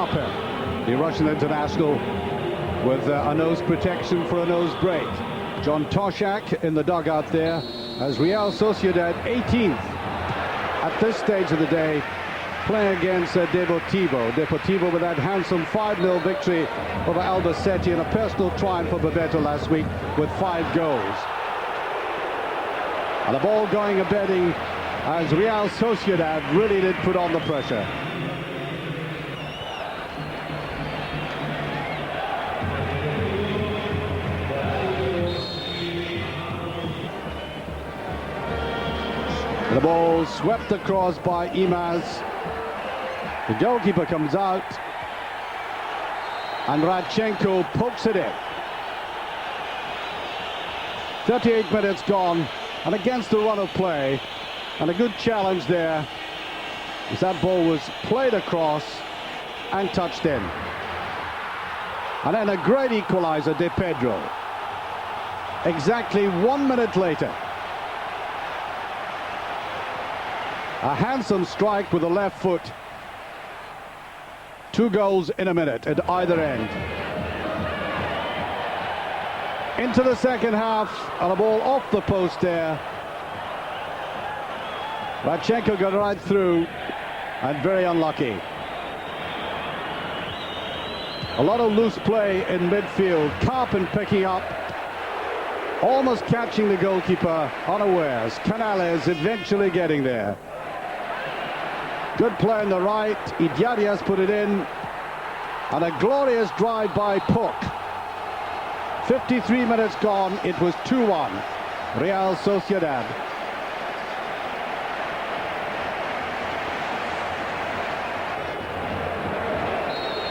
Carper, the Russian international, with a nose protection for a nose break. John Toshak in the dugout there as Real Sociedad 18th at this stage of the day, playing against Deportivo. Deportivo with that handsome 5-0 victory over Albacete and a personal triumph for Bebeto last week with 5 goals. And the ball going a-bedding as Real Sociedad really did put on the pressure. The ball swept across by Imaz. The goalkeeper comes out and Radchenko pokes it in. 38 minutes gone and against the run of play, and a good challenge there as that ball was played across and touched in. And then a great equalizer, De Pedro. Exactly 1 minute later. A handsome strike with the left foot. 2 goals in a minute at either end. Into the second half, and a ball off the post there. Radchenko got right through, and very unlucky. A lot of loose play in midfield. Carpen picking up, almost catching the goalkeeper unawares. Canales eventually getting there. Good play on the right. Idiarias put it in. And a glorious drive by Puck. 53 minutes gone. It was 2-1. Real Sociedad.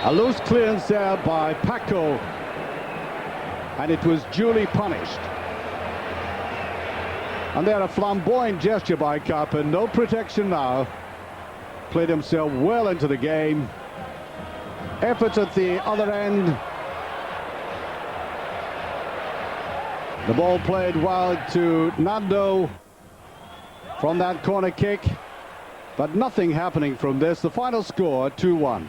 A loose clearance there by Paco. And it was duly punished. And there a flamboyant gesture by Carpen. No protection now. Played himself well into the game. Efforts at the other end. The ball played wide to Nando from that corner kick, but nothing happening from this. The final score, 2-1.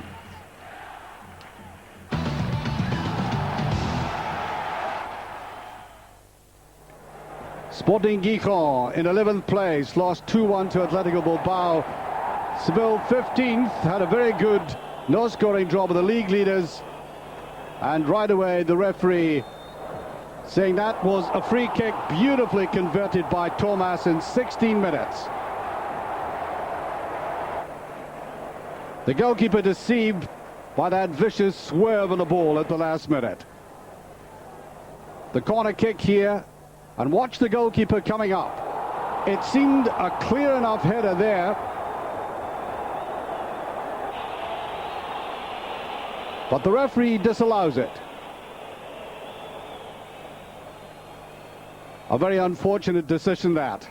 Sporting Gijon in 11th place, lost 2-1 to Atletico Bilbao. Seville 15th, had a very good no-scoring draw with the league leaders, and right away the referee saying that was a free kick beautifully converted by Thomas in 16 minutes. The goalkeeper deceived by that vicious swerve on the ball at the last minute. The corner kick here, and watch the goalkeeper coming up. It seemed a clear enough header there, but the referee disallows it. A very unfortunate decision that.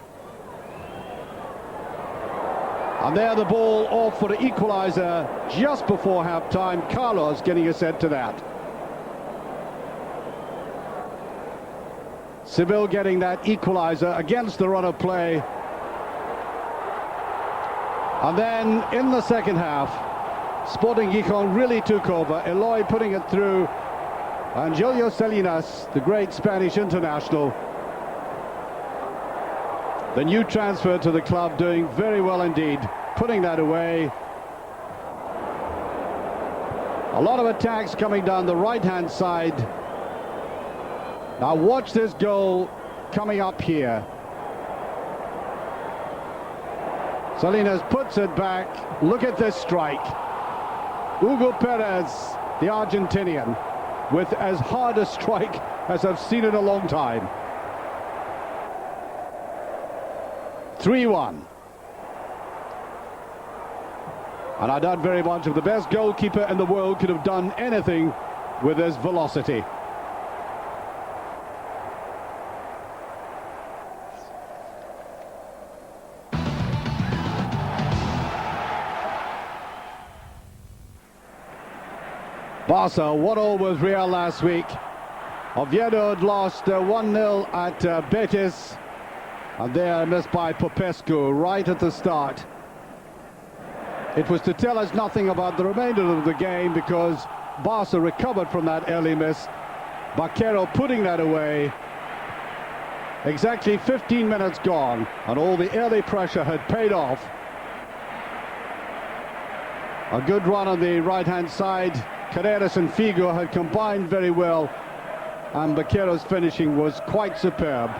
And there the ball off for the equalizer just before half-time. Carlos getting assent to that. Seville getting that equalizer against the run of play. And then in the second half, Sporting Gijon really took over. Eloy putting it through, and Julio Salinas, the great Spanish international, the new transfer to the club, doing very well indeed, putting that away. A lot of attacks coming down the right-hand side. Now watch this goal coming up here. Salinas puts it back. Look at this strike. Hugo Perez, the Argentinian, with as hard a strike as I've seen in a long time. 3-1. And I doubt very much if the best goalkeeper in the world could have done anything with his velocity. Barca 1-0 with Real last week. Oviedo had lost 1-0 at Betis, and there missed by Popescu right at the start. It was to tell us nothing about the remainder of the game because Barca recovered from that early miss. Baquero putting that away. Exactly 15 minutes gone, and all the early pressure had paid off. A good run on the right-hand side. Carreras and Figo had combined very well, and Baquero's finishing was quite superb.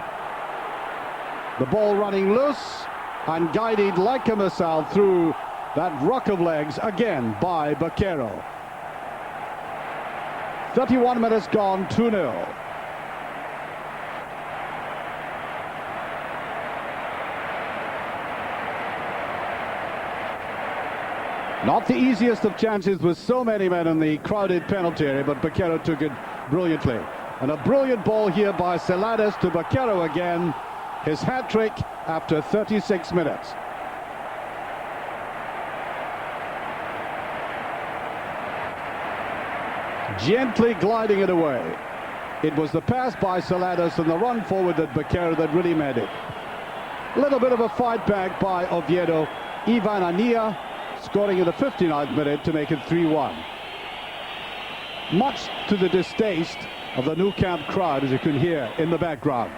The ball running loose and guided like a missile through that rock of legs again by Baquero. 31 minutes gone, 2-0. Not the easiest of chances with so many men in the crowded penalty area, but Baquero took it brilliantly. And a brilliant ball here by Celades to Baquero again. His hat-trick after 36 minutes. Gently gliding it away. It was the pass by Celades and the run forward at Baquero that really made it. A little bit of a fight back by Oviedo. Ivan Ania scoring in the 59th minute to make it 3-1. Much to the distaste of the Nou Camp crowd, as you can hear in the background.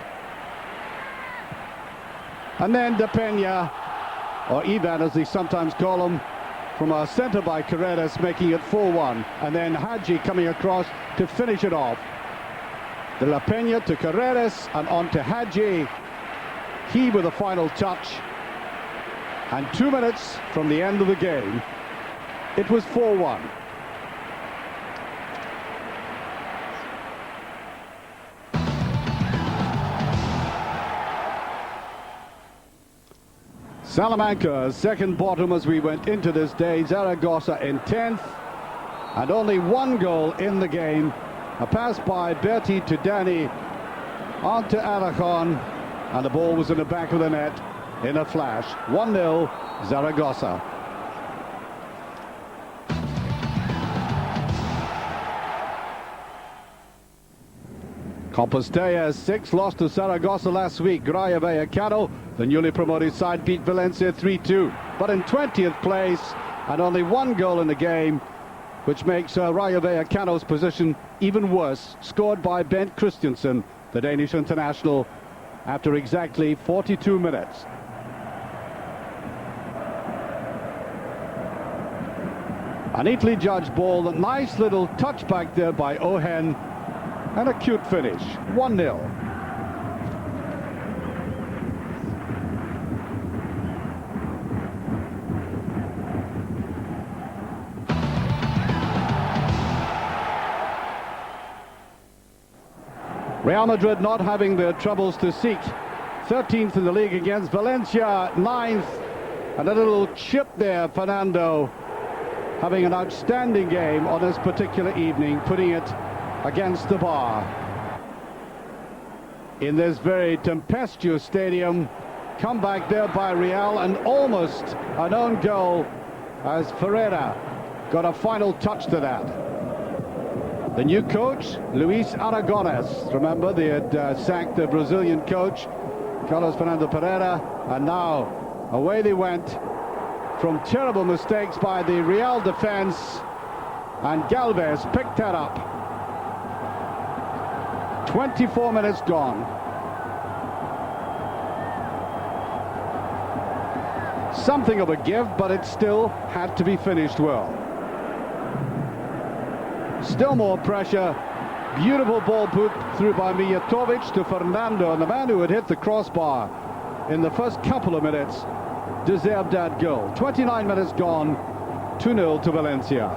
And then De Peña, or Ivan as they sometimes call him, from a centre by Carreras, making it 4-1. And then Hadji coming across to finish it off. De La Peña to Carreras and on to Hadji. He with the final touch. And 2 minutes from the end of the game, it was 4-1. Salamanca, second bottom as we went into this day. Zaragoza in 10th. And only one goal in the game. A pass by Berti to Danny. On to Aragon. And the ball was in the back of the net in a flash. 1-0 Zaragoza. Compostela 6 lost to Zaragoza last week. Rayo Vallecano, the newly promoted side, beat Valencia 3-2. But in 20th place and only one goal in the game, which makes Rayo Vallecano's position even worse. Scored by Bent Christensen, the Danish international, after exactly 42 minutes. A neatly judged ball, a nice little touch back there by Ohen, and a cute finish. 1-0. Real Madrid not having their troubles to seek. 13th in the league against Valencia, 9th. And a little chip there, Fernando, having an outstanding game on this particular evening, putting it against the bar. In this very tempestuous stadium, come back there by Real, and almost an own goal as Ferreira got a final touch to that. The new coach, Luis Aragonés. Remember, they had sacked the Brazilian coach, Carlos Fernando Pereira, and now away they went from terrible mistakes by the Real defense, and Galvez picked that up. 24 minutes gone. Something of a give, but it still had to be finished well. Still more pressure. Beautiful ball put through by Mijatovic to Fernando, and the man who had hit the crossbar in the first couple of minutes deserved that goal. 29 minutes gone, 2-0 to Valencia.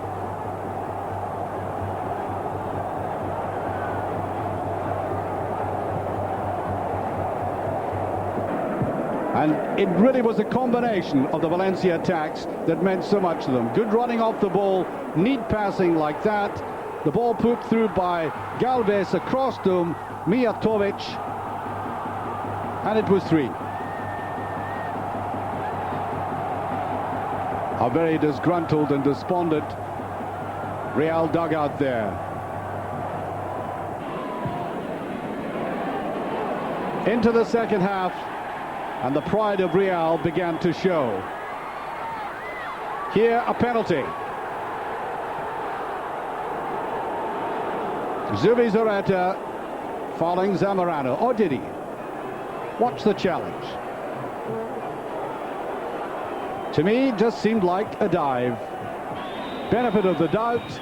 And it really was a combination of the Valencia attacks that meant so much to them. Good running off the ball, neat passing like that. The ball put through by Galvez across to Mijatovic, and it was 3. A very disgruntled and despondent Real dugout there. Into the second half, and the pride of Real began to show. Here, a penalty. Zubizarreta fouling Zamorano. Or did he? Watch the challenge. To me, it just seemed like a dive. Benefit of the doubt.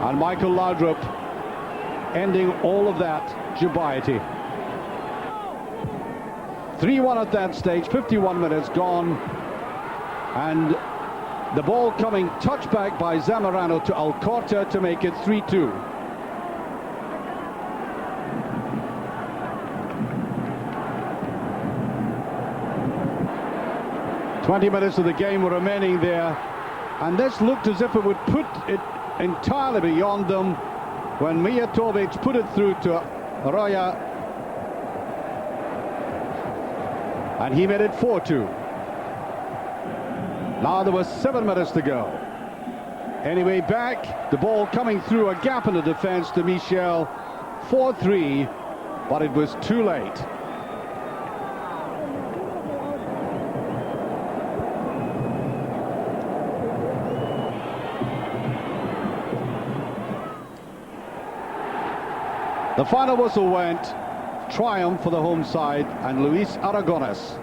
And Michael Laudrup ending all of that dubiety. 3-1 at that stage, 51 minutes gone. And the ball coming touchback by Zamorano to Alcorta to make it 3-2. "20 minutes of the game were remaining there, and this looked as if it would put it entirely beyond them when Mijatovic put it through to Arroyo, and he made it 4-2. Now there was 7 minutes to go. Anyway, back, the ball coming through a gap in the defense to Michel, 4-3, but it was too late. The final whistle went, triumph for the home side and Luis Aragonés.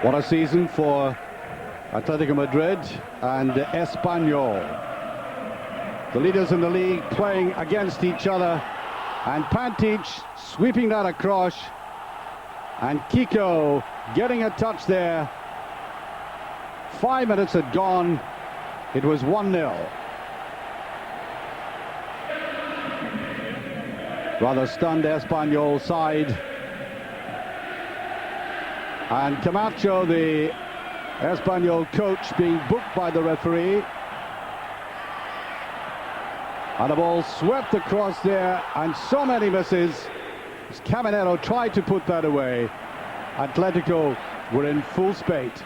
What a season for Atletico Madrid and Espanyol. The leaders in the league playing against each other, and Pantic sweeping that across, and Kiko getting a touch there. 5 minutes had gone. It was 1-0. Rather stunned Espanyol side. And Camacho, the Espanyol coach, being booked by the referee. And the ball swept across there, and so many misses. As Caminero tried to put that away. Atletico were in full spate.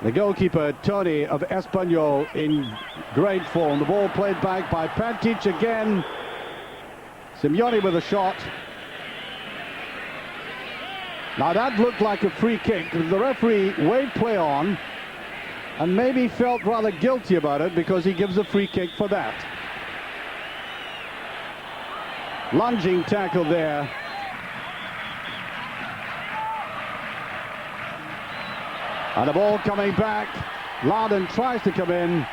The goalkeeper, Tony, of Espanyol, in great form. The ball played back by Pantic again. Simeone with a shot. Now that looked like a free kick. The referee waved play on and maybe felt rather guilty about it because he gives a free kick for that. Lunging tackle there. And the ball coming back. Loudon tries to come in.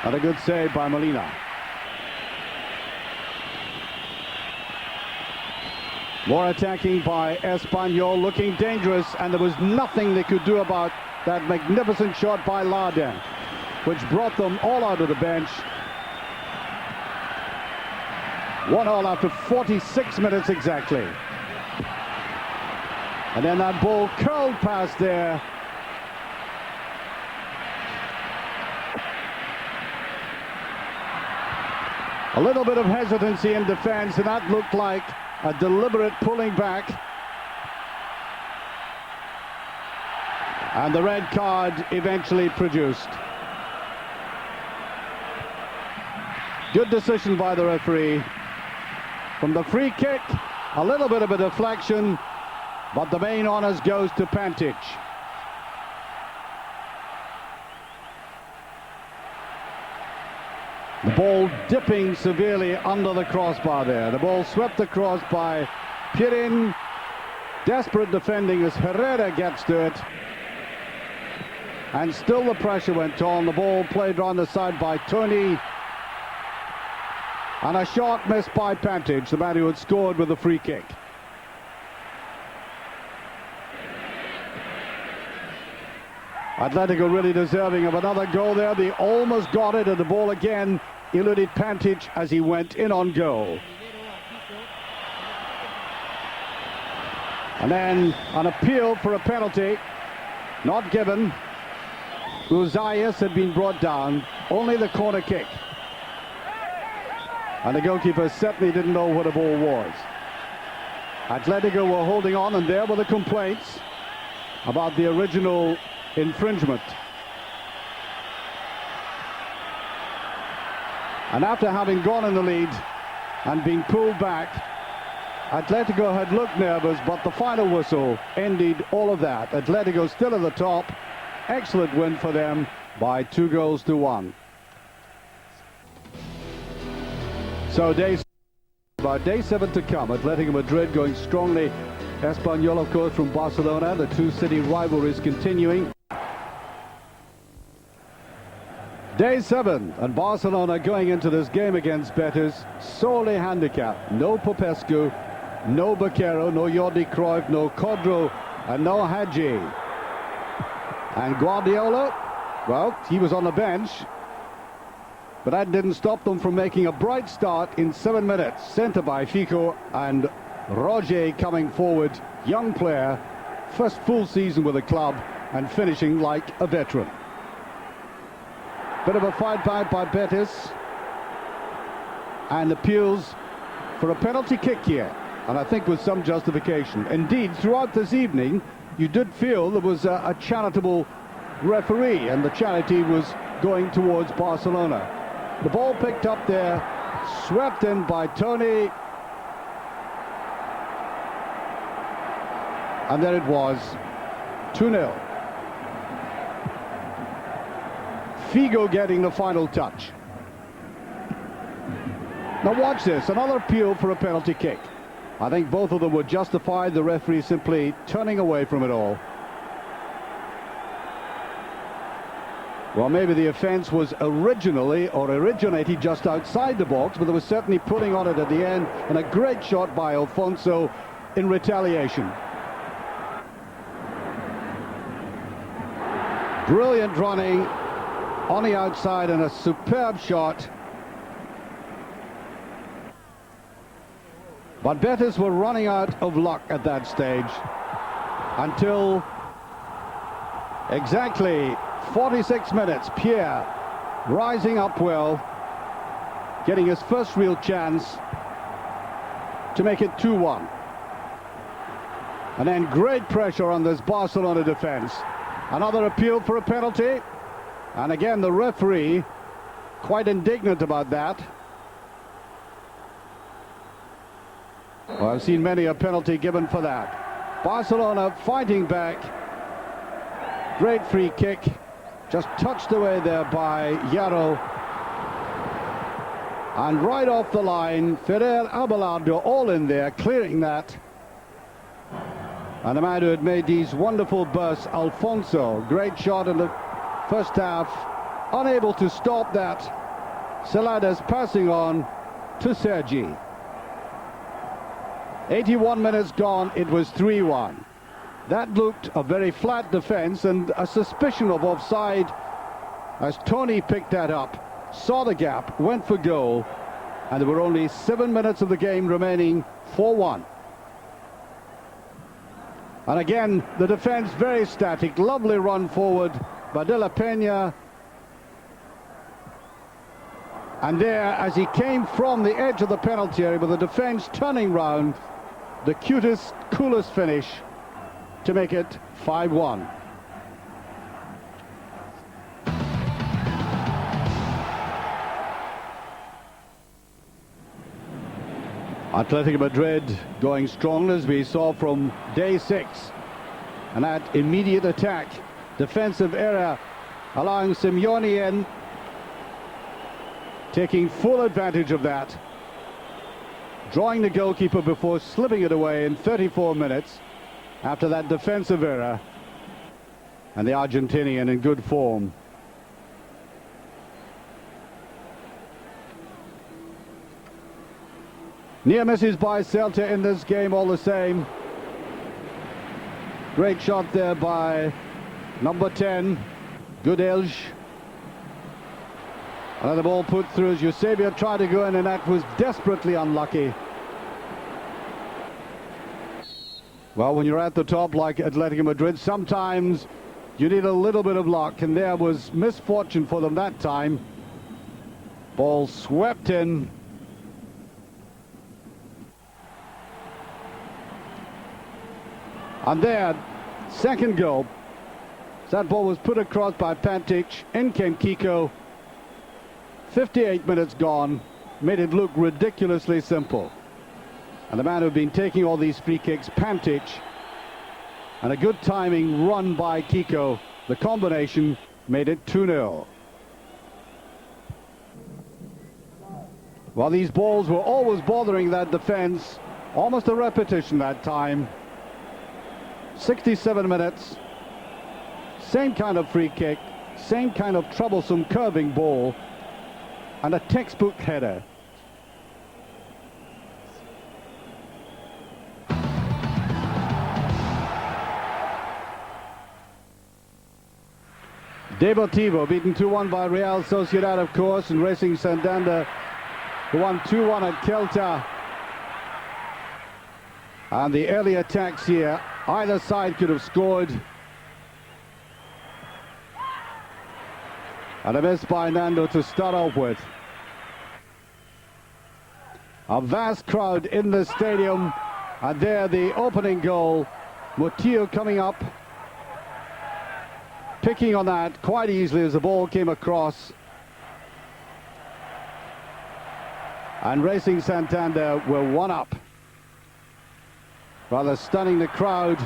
And a good save by Molina. More attacking by Espanyol, looking dangerous, and there was nothing they could do about that magnificent shot by Loudon, which brought them all out of the bench. 1-1 after 46 minutes exactly. And then that ball curled past there. A little bit of hesitancy in defense, and that looked like a deliberate pulling back. And the red card eventually produced. Good decision by the referee. From the free kick, a little bit of a deflection, but the main honours goes to Pantic. The ball dipping severely under the crossbar there. The ball swept across by Pirin. Desperate defending as Herrera gets to it. And still the pressure went on. The ball played round the side by Tony. And a shot missed by Pantic, the man who had scored with a free kick. Atletico really deserving of another goal there. They almost got it, and the ball again eluded Pantic as he went in on goal. And then an appeal for a penalty, not given. Uzayas had been brought down, only the corner kick. And the goalkeeper certainly didn't know what a ball was. Atletico were holding on, and there were the complaints about the original infringement. And after having gone in the lead and been pulled back, Atletico had looked nervous, but the final whistle ended all of that. Atletico still at the top. Excellent win for them by 2-1. So day 7 to come. Atletico Madrid going strongly. Espanyol, of course, from Barcelona. The two-city rivalries continuing. Day 7, and Barcelona going into this game against Betis sorely handicapped. No Popescu, no Baquero, no Jordi Cruyff, no Codro, and no Hadji. And Guardiola, well, he was on the bench, but that didn't stop them from making a bright start in 7 minutes. Centre by Fico, and Roger coming forward, young player, first full season with the club, and finishing like a veteran. Bit of a fight back by Betis, and appeals for a penalty kick here, and I think with some justification. Indeed, throughout this evening, you did feel there was a charitable referee, and the charity was going towards Barcelona. The ball picked up there, swept in by Tony, and there it was, 2-0. Figo getting the final touch. Now watch this, another appeal for a penalty kick. I think both of them were justified, the referee simply turning away from it all. Well, maybe the offence was originated just outside the box, but there was certainly pulling on it at the end, and a great shot by Alfonso in retaliation. Brilliant running on the outside and a superb shot. But Betis were running out of luck at that stage until exactly 46 minutes. Pierre rising up well, getting his first real chance to make it 2-1. And then great pressure on this Barcelona defense. Another appeal for a penalty. And again, the referee quite indignant about that. Well, I've seen many a penalty given for that. Barcelona fighting back. Great free kick. Just touched away there by Yarro. And right off the line, Ferrer, Abelardo all in there, clearing that. And the man who had made these wonderful bursts, Alfonso, great shot in the first half, unable to stop that. Celades passing on to Sergi. 81 minutes gone, it was 3-1. That looked a very flat defense and a suspicion of offside as Tony picked that up, saw the gap, went for goal, and there were only 7 minutes of the game remaining, 4-1. And again, the defense very static, lovely run forward by De La Peña. And there, as he came from the edge of the penalty area with the defense turning round, the cutest, coolest finish to make it 5-1. Atletico Madrid going strong, as we saw from day 6. And that immediate attack, defensive error, allowing Simeone in, taking full advantage of that, drawing the goalkeeper before slipping it away in 34 minutes after that defensive error. And the Argentinian in good form. Near misses by Celta in this game all the same. Great shot there by number 10, Gudelj. And then the ball put through as Eusebio tried to go in, and that was desperately unlucky. Well, when you're at the top like Atletico Madrid, sometimes you need a little bit of luck, and there was misfortune for them that time. Ball swept in. And there, second goal. That ball was put across by Pantic. In came Kiko. 58 minutes gone, made it look ridiculously simple. And the man who'd been taking all these free kicks, Pantic, and a good timing run by Kiko, the combination made it 2-0. Well, these balls were always bothering that defense, almost a repetition that time. 67 minutes, same kind of free kick, same kind of troublesome curving ball, and a textbook header. Deportivo beaten 2-1 by Real Sociedad, of course, and Racing Santander who won 2-1 at Celta. And the early attacks here, either side could have scored. And a miss by Nando to start off with. A vast crowd in the stadium, and there the opening goal. Mutillo coming up, picking on that quite easily as the ball came across. And Racing Santander were one up, rather stunning the crowd.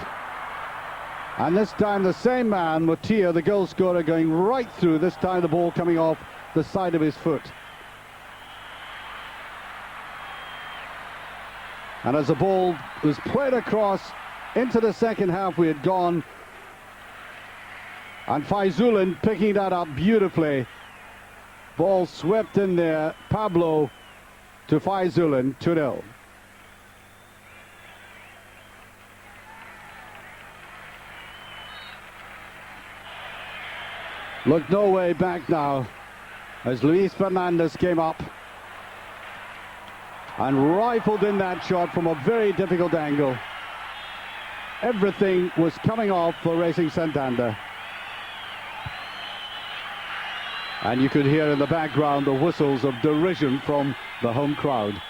And this time the same man, Mutillo, the goal scorer, going right through, this time the ball coming off the side of his foot. And as the ball was played across into the second half, we had gone. And Faizullin picking that up beautifully. Ball swept in there, Pablo to Faizullin, 2-0. Look no way back now as Luis Fernandez came up and rifled in that shot from a very difficult angle. Everything was coming off for Racing Santander. And you could hear in the background the whistles of derision from the home crowd.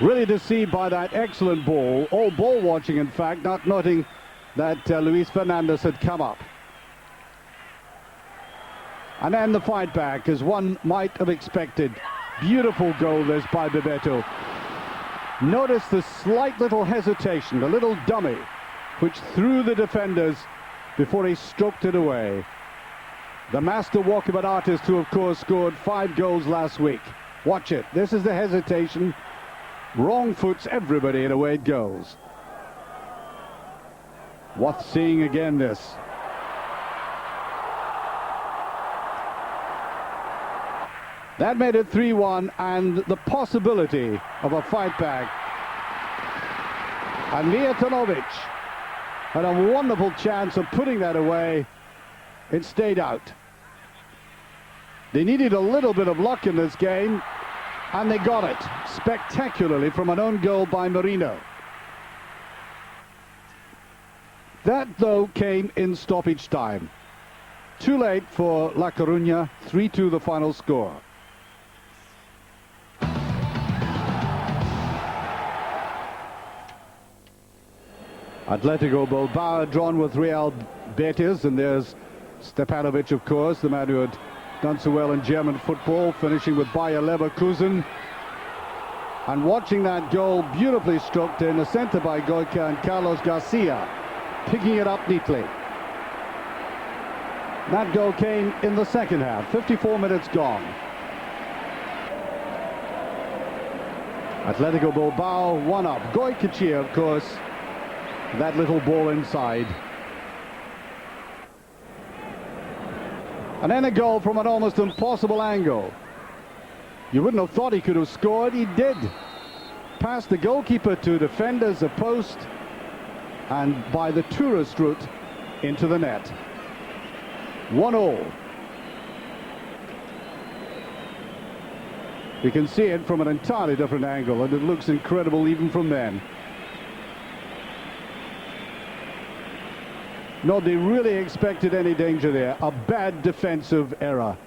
Really deceived by that excellent ball. All ball watching, in fact, not noting that Luis Fernandez had come up. And then the fight back, as one might have expected. Beautiful goal this by Bebeto. Notice the slight little hesitation, the little dummy, which threw the defenders before he stroked it away. The master walkabout artist who, of course, scored 5 goals last week. Watch it. This is the hesitation. Wrong foots everybody, and away it goes. Worth seeing again this. That made it 3-1, and the possibility of a fight back. And Mijatovic had a wonderful chance of putting that away. It stayed out. They needed a little bit of luck in this game, and they got it spectacularly from an own goal by Merino. That, though, came in stoppage time. Too late for La Coruña, 3-2 the final score. Atletico Bilbao drawn with Real Betis, and there's Stepanovic, of course, the man who had done so well in German football, finishing with Bayer Leverkusen. And watching that goal beautifully stroked in the centre by Goica and Carlos Garcia, picking it up neatly. That goal came in the second half, 54 minutes gone. Atletico Bilbao 1 up. Goicoechea, of course, that little ball inside. And then a goal from an almost impossible angle. You wouldn't have thought he could have scored. He did. Past the goalkeeper to defenders, a post, and by the tourist route into the net. 1-1. You can see it from an entirely different angle, and it looks incredible even from then. Nobody really expected any danger there. A bad defensive error.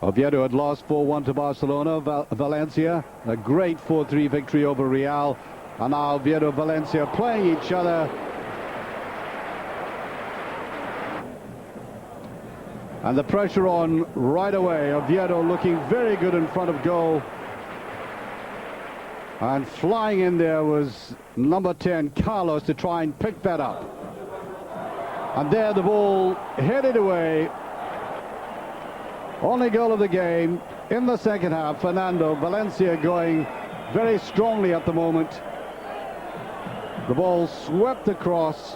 Oviedo had lost 4-1 to Barcelona. Valencia, a great 4-3 victory over Real. And now Oviedo, Valencia playing each other. And the pressure on right away. Oviedo looking very good in front of goal. And flying in there was number 10, Carlos, to try and pick that up. And there the ball headed away. Only goal of the game in the second half. Fernando, Valencia going very strongly at the moment. The ball swept across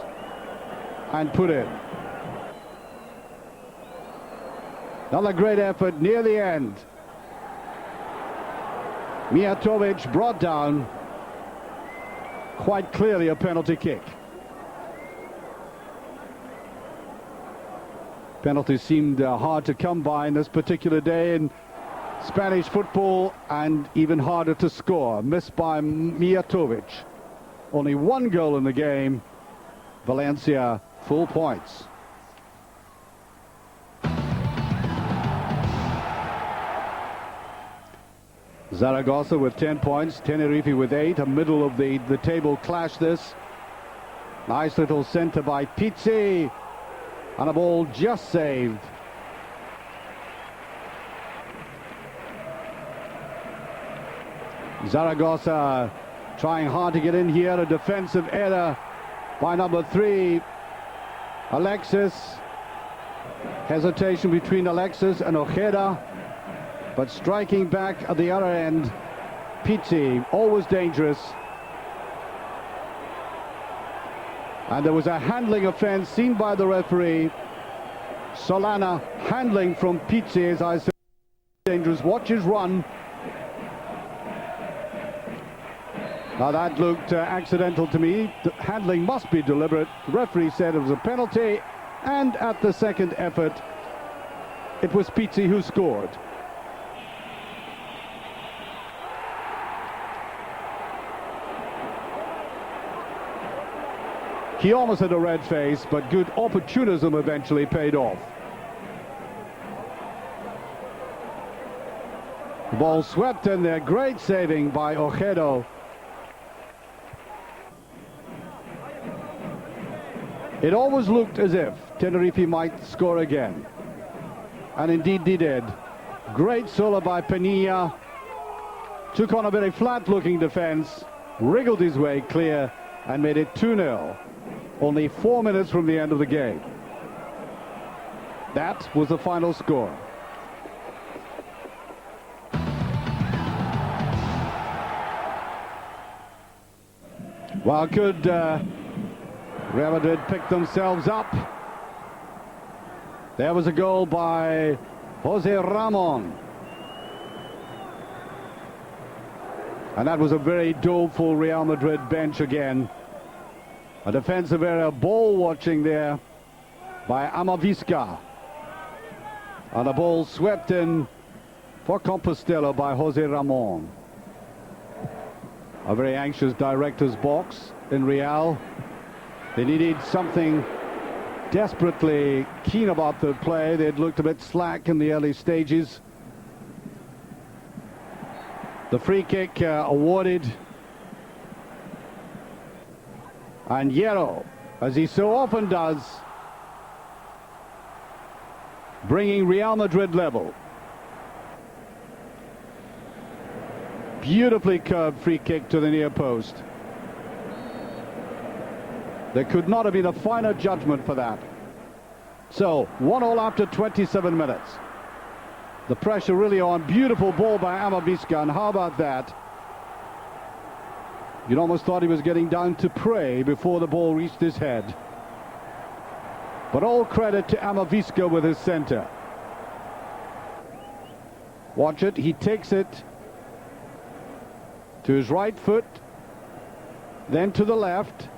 and put in. Another great effort near the end. Mijatovic brought down. Quite clearly a penalty kick. Penalties seemed hard to come by in this particular day in Spanish football, and even harder to score. Missed by Mijatovic. Only one goal in the game. Valencia full points. Zaragoza with 10 points, Tenerife with 8, a middle of the table clash this. Nice little centre by Pizzi, and a ball just saved. Zaragoza trying hard to get in here, a defensive error by number 3, Alexis. Hesitation between Alexis and Ojeda. But striking back at the other end, Pizzi, always dangerous. And there was a handling offense seen by the referee. Solana handling from Pizzi, as I said, dangerous. Watch his run. Now that looked accidental to me. The handling must be deliberate. The referee said it was a penalty. And at the second effort, it was Pizzi who scored. He almost had a red face, but good opportunism eventually paid off. The ball swept in there, great saving by Ojeda. It always looked as if Tenerife might score again. And indeed they did. Great solo by Penilla. Took on a very flat-looking defense, wriggled his way clear, and made it 2-0. Only 4 minutes from the end of the game. That was the final score. Well, could Real Madrid pick themselves up? There was a goal by Jose Ramon. And that was a very doleful Real Madrid bench again. A defensive error, ball watching there by Amavisca. And the ball swept in for Compostela by Jose Ramon. A very anxious director's box in Real. They needed something desperately keen about the play. They'd looked a bit slack in the early stages. The free kick awarded. And Hierro, as he so often does, bringing Real Madrid level. Beautifully curved free kick to the near post. There could not have been a finer judgment for that. So, 1-1 after 27 minutes. The pressure really on. Beautiful ball by Amavisca, and how about that? You'd almost thought he was getting down to pray before the ball reached his head. But all credit to Amavisca with his center. Watch it, he takes it to his right foot, then to the left,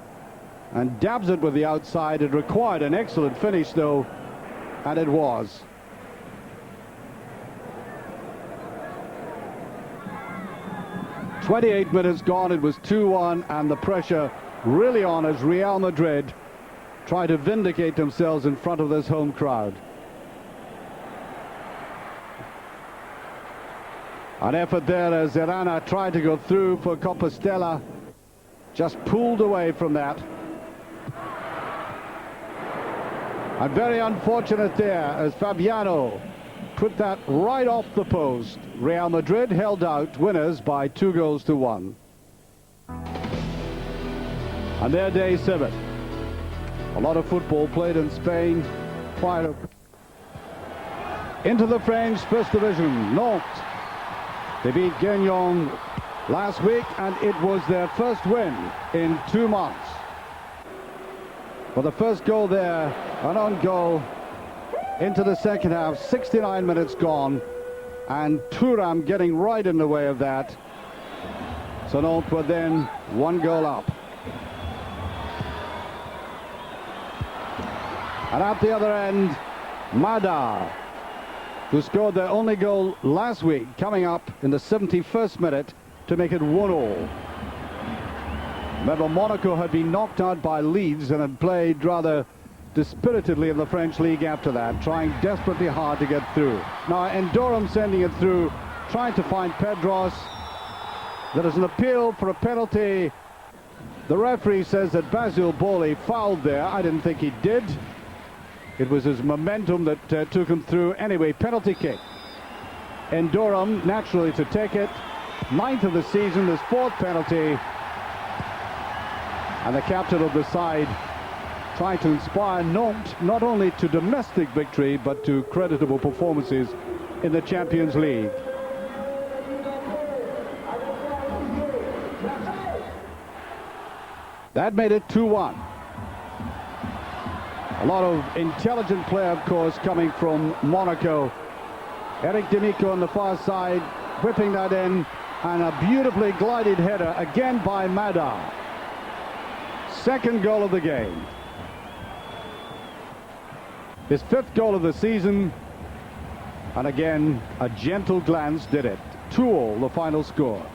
and dabs it with the outside. It required an excellent finish though, and it was. "28 minutes gone, it was 2-1, and the pressure really on as Real Madrid try to vindicate themselves in front of this home crowd. An effort there as Zerana tried to go through for Compostela, just pulled away from that. And very unfortunate there as Fabiano put that right off the post. Real Madrid held out winners by 2-1. And their day 7. A lot of football played in Spain. Into the French First Division, Nantes. They beat Guingamp last week, and it was their first win in 2 months. For the first goal there, an own goal into the second half, 69 minutes gone, and Thuram getting right in the way of that. So Nantes were then 1 goal up. And at the other end, Mada, who scored their only goal last week, coming up in the 71st minute to make it 1-1. Remember, Monaco had been knocked out by Leeds and had played rather dispiritedly in the French league after that, trying desperately hard to get through. Now, Endorum sending it through, trying to find Pedros. There is an appeal for a penalty. The referee says that Basil Boli fouled there. I didn't think he did. It was his momentum that took him through. Anyway, penalty kick. Endorum naturally to take it. 9th of the season, his 4th penalty. And the captain of the side trying to inspire Nantes not only to domestic victory but to creditable performances in the Champions League. That made it 2-1. A lot of intelligent play, of course, coming from Monaco. Eric Demico on the far side, whipping that in, and a beautifully glided header again by Mada. Second goal of the game. His 5th goal of the season, and again a gentle glance did it. 2-2 the final score.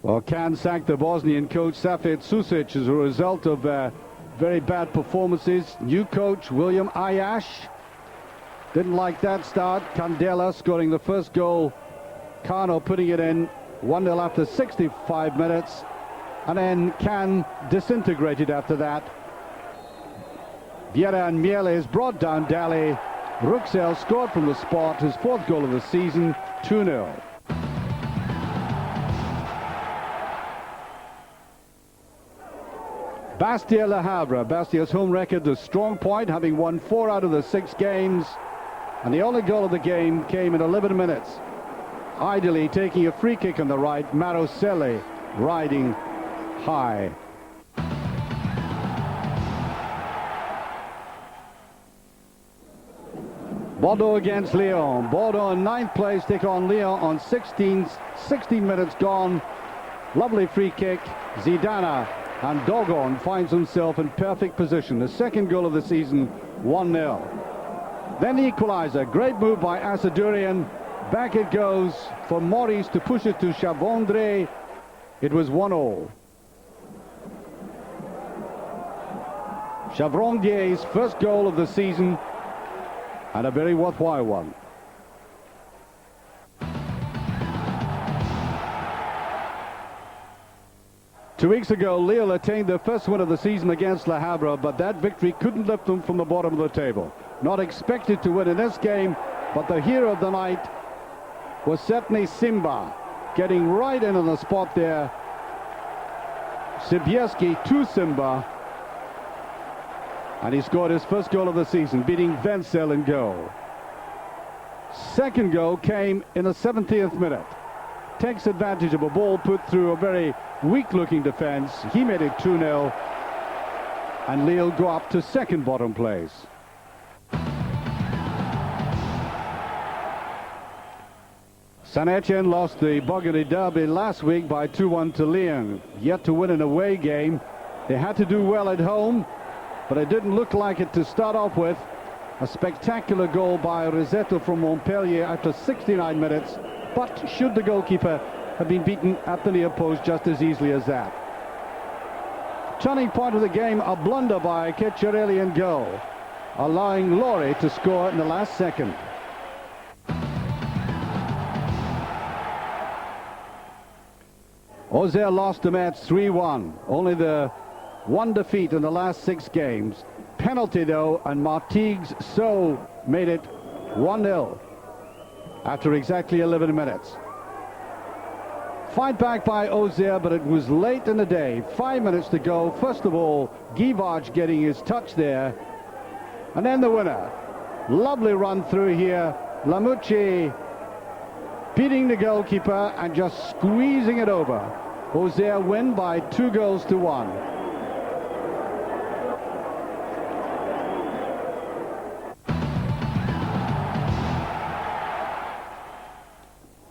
Well, Can sacked the Bosnian coach Safet Susic as a result of very bad performances. New coach William Ayash didn't like that start. Candela scoring the first goal. Kano putting it in 1-0 after 65 minutes. And then Can disintegrated after that. Vieira and Mieles brought down Dali. Ruxel scored from the spot, his 4th goal of the season, 2-0. Bastia Le Havre. Bastia's home record, the strong point, having won 4 out of the 6 games. And the only goal of the game came in 11 minutes. Ideally taking a free kick on the right, Maroselli riding high. Bordeaux against Lyon. Bordeaux in 9th place take on Lyon on 16 minutes gone. Lovely free kick. Zidane, and Dogon finds himself in perfect position. The 2nd goal of the season, 1-0. Then the equaliser. Great move by Asadurian. Back it goes for Maurice to push it to Chavondre. It was 1-1. Chavrondier's first goal of the season, and a very worthwhile one. Two weeks ago, Lille attained their first win of the season against Le Havre, but that victory couldn't lift them from the bottom of the table. Not expected to win in this game, but the hero of the night was certainly Simba, getting right in on the spot there. Sibierski to Simba, and he scored his first goal of the season, beating Wenzel in goal. Second goal came in the 70th minute. Takes advantage of a ball put through a very weak-looking defense. He made it 2-0, and Lille go up to second bottom place. Saint-Etienne lost the Burgundy Derby last week by 2-1 to Lyon. Yet to win an away game. They had to do well at home, but it didn't look like it to start off with. A spectacular goal by Rossetto from Montpellier after 69 minutes. But should the goalkeeper have been beaten at the near post just as easily as that? Turning point of the game, a blunder by Ceccarelli in goal, allowing Lorry to score in the last second. Auxerre lost to Metz 3-1. Only the one defeat in the last 6 games. Penalty though, and Martigues so made it 1-0 after exactly 11 minutes. Fight back by Auxerre, but it was late in the day. 5 minutes to go. First of all, Guivarch getting his touch there. And then the winner. Lovely run through here. Lamouchi beating the goalkeeper and just squeezing it over. Auxerre win by 2-1.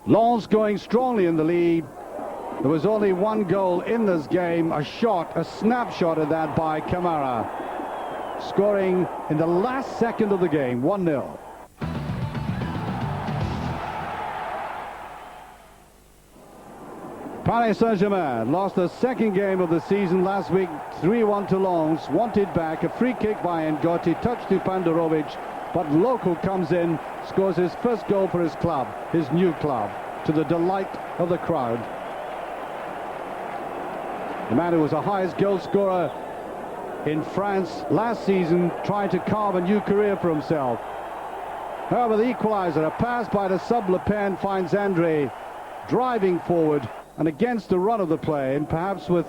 Lens going strongly in the lead. There was only one goal in this game, a snapshot of that by Camara, scoring in the last second of the game, 1-0. Paris Saint-Germain lost the second game of the season last week, 3-1 to Lens, wanted back, a free kick by Ngotti, touch to Pandarovic, but Local comes in, scores his first goal for his club, his new club, to the delight of the crowd. The man who was the highest goal scorer in France last season, trying to carve a new career for himself. However, the equalizer, a pass by the sub-Le Pen, finds Andre driving forward and against the run of the play, and perhaps with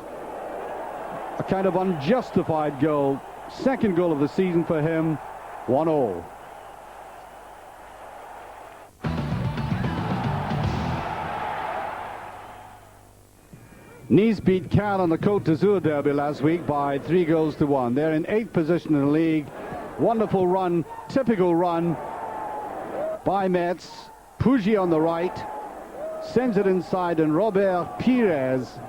a kind of unjustified goal. Second goal of the season for him, 1-1. Nice beat Cannes on the Côte d'Azur derby last week by 3-1. They're in 8th position in the league. Wonderful run, typical run by Metz. Pougy on the right, sends it inside, and Robert Pires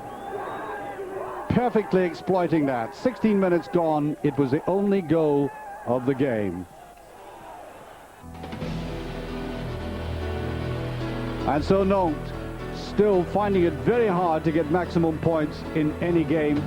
perfectly exploiting that. 16 minutes gone, it was the only goal of the game. And so Nantes still finding it very hard to get maximum points in any game.